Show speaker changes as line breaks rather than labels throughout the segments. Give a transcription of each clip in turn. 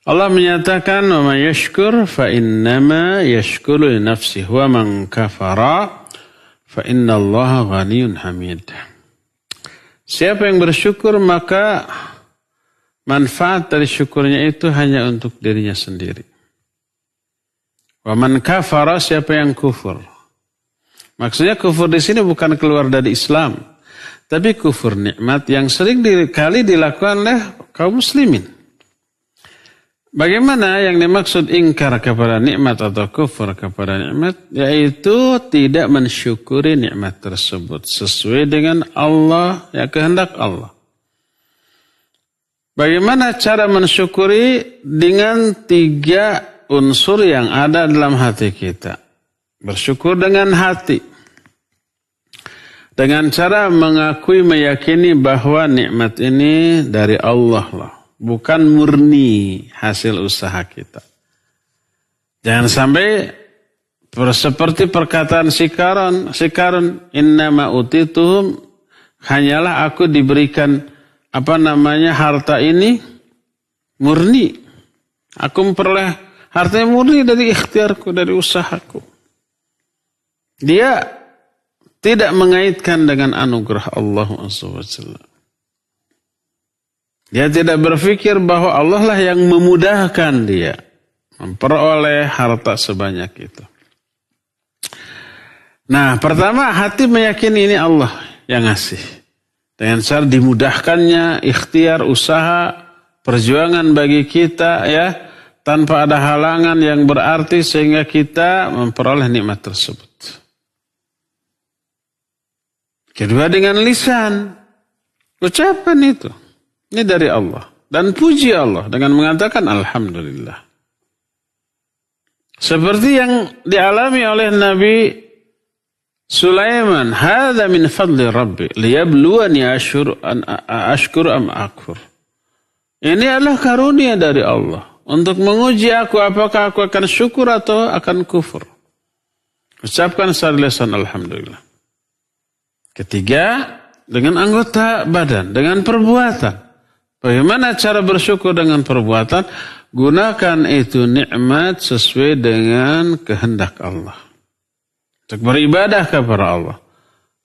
Allah menyatakan, "Wa may yashkur fa innama yashkuru li nafsihi wa man kafara fa innallaha ghaniyyun hamid." Siapa yang bersyukur maka manfaat dari syukurnya itu hanya untuk dirinya sendiri. Wa man kafara, siapa yang kufur. Maksudnya kufur di sini bukan keluar dari Islam, tapi kufur nikmat yang sering kali dilakukan oleh kaum muslimin. Bagaimana yang dimaksud ingkar kepada nikmat atau kufur kepada nikmat? Yaitu tidak mensyukuri nikmat tersebut sesuai dengan Allah, ya kehendak Allah. Bagaimana cara mensyukuri? Dengan 3 unsur yang ada dalam hati kita. Bersyukur dengan hati. Dengan cara mengakui, meyakini bahwa nikmat ini dari Allah lah. Bukan murni hasil usaha kita. Jangan sampai seperti perkataan si Qarun, innama utituhum, hanyalah aku diberikan harta ini murni. Aku memperoleh hartanya murni dari ikhtiarku, dari usahaku. Dia tidak mengaitkan dengan anugerah Allah SWT. Dia tidak berpikir bahwa Allah lah yang memudahkan dia memperoleh harta sebanyak itu. Nah, pertama hati meyakini ini Allah yang ngasih. Dengan cara dimudahkannya ikhtiar, usaha, perjuangan bagi kita ya, tanpa ada halangan yang berarti sehingga kita memperoleh nikmat tersebut. Kedua dengan lisan, ucapan itu. Ini dari Allah. Dan puji Allah dengan mengatakan Alhamdulillah. Seperti yang dialami oleh Nabi Sulaiman. Hadza min fadli Rabbi. Liyabluwani ashkur am akfur. Ini adalah karunia dari Allah. Untuk menguji aku apakah aku akan syukur atau akan kufur. Ucapkan secara lisan Alhamdulillah. Ketiga, dengan anggota badan, dengan perbuatan. Bagaimana cara bersyukur dengan perbuatan? Gunakan itu nikmat sesuai dengan kehendak Allah. Untuk beribadah kepada Allah.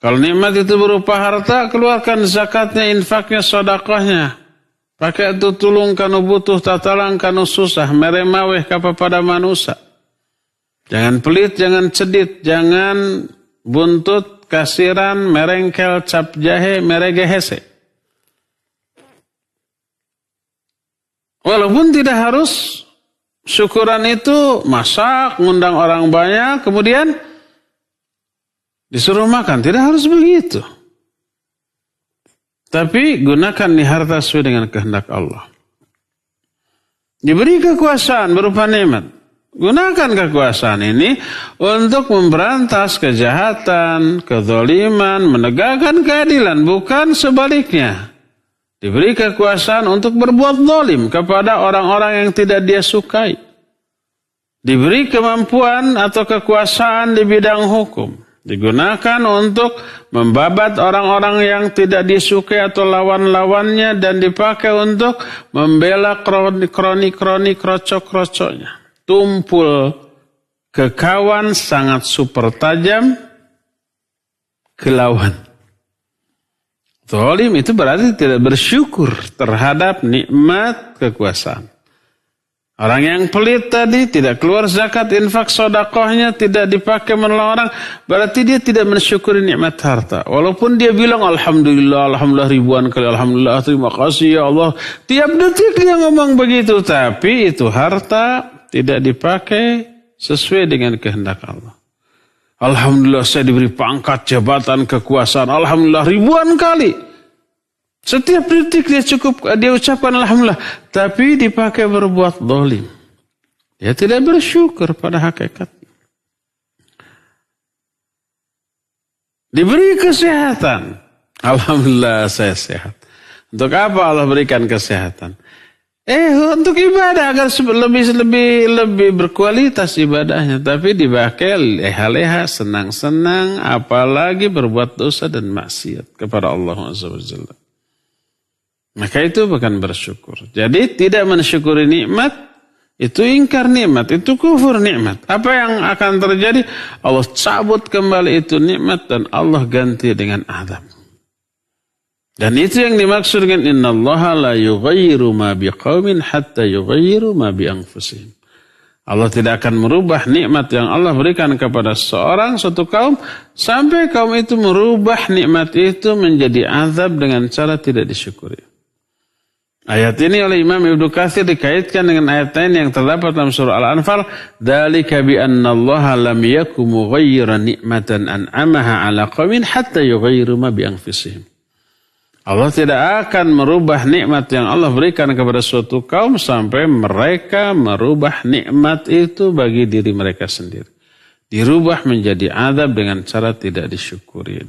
Kalau nikmat itu berupa harta, keluarkan zakatnya, infaknya, sedekahnya. Pakai itu tulung kanu butuh, tatalang kanu susah, meremaweh kepada manusia. Jangan pelit, jangan cedit, jangan buntut, kasiran, merengkel, cap jahe, meregehese. Walaupun tidak harus syukuran itu masak, ngundang orang banyak, kemudian disuruh makan. Tidak harus begitu. Tapi gunakan nih harta sesuai dengan kehendak Allah. Diberi kekuasaan berupa nikmat. Gunakan kekuasaan ini untuk memberantas kejahatan, kezaliman, menegakkan keadilan. Bukan sebaliknya. Diberi kekuasaan untuk berbuat zalim kepada orang-orang yang tidak dia sukai. Diberi kemampuan atau kekuasaan di bidang hukum. Digunakan untuk membabat orang-orang yang tidak disukai atau lawan-lawannya dan dipakai untuk membela kroni-kroni krocok-krocoknya. Tumpul ke kawan sangat super tajam ke lawan. Zalim itu berarti tidak bersyukur terhadap nikmat kekuasaan. Orang yang pelit tadi tidak keluar zakat, infak, sedekahnya tidak dipakai menolong orang, berarti dia tidak mensyukuri nikmat harta. Walaupun dia bilang Alhamdulillah, Alhamdulillah ribuan kali, Alhamdulillah, terima kasih ya Allah. Tiap detik dia ngomong begitu, tapi itu harta tidak dipakai sesuai dengan kehendak Allah. Alhamdulillah saya diberi pangkat, jabatan, kekuasaan. Alhamdulillah ribuan kali. Setiap detik dia ucapkan Alhamdulillah. Tapi dipakai berbuat zalim. Dia tidak bersyukur pada hakikat. Diberi kesehatan. Alhamdulillah saya sehat. Untuk apa Allah berikan kesehatan? Untuk ibadah agar lebih berkualitas ibadahnya, tapi dipakai leha-leha, senang-senang, apalagi berbuat dosa dan maksiat kepada Allah SWT. Maka itu bukan bersyukur. Jadi tidak mensyukuri nikmat, itu ingkar nikmat, itu kufur nikmat. Apa yang akan terjadi? Allah cabut kembali itu nikmat dan Allah ganti dengan azab. Dan itu yang dimaksud dengan innallaha la yughayyiru ma biqaumin hatta yughayyiru ma bi anfusihim. Allah tidak akan merubah nikmat yang Allah berikan kepada suatu kaum sampai kaum itu merubah nikmat itu menjadi azab dengan cara tidak disyukuri. Ayat ini oleh Imam Ibnu Katsir dikaitkan dengan ayat lain yang terdapat dalam surah Al-Anfal, "Dzalika bi annallaha lam yakum mughayyiran ni'matan an'amaha 'ala qaumin hatta yughayyiru ma bi anfusihim." Allah tidak akan merubah nikmat yang Allah berikan kepada suatu kaum sampai mereka merubah nikmat itu bagi diri mereka sendiri. Dirubah menjadi azab dengan cara tidak disyukuri.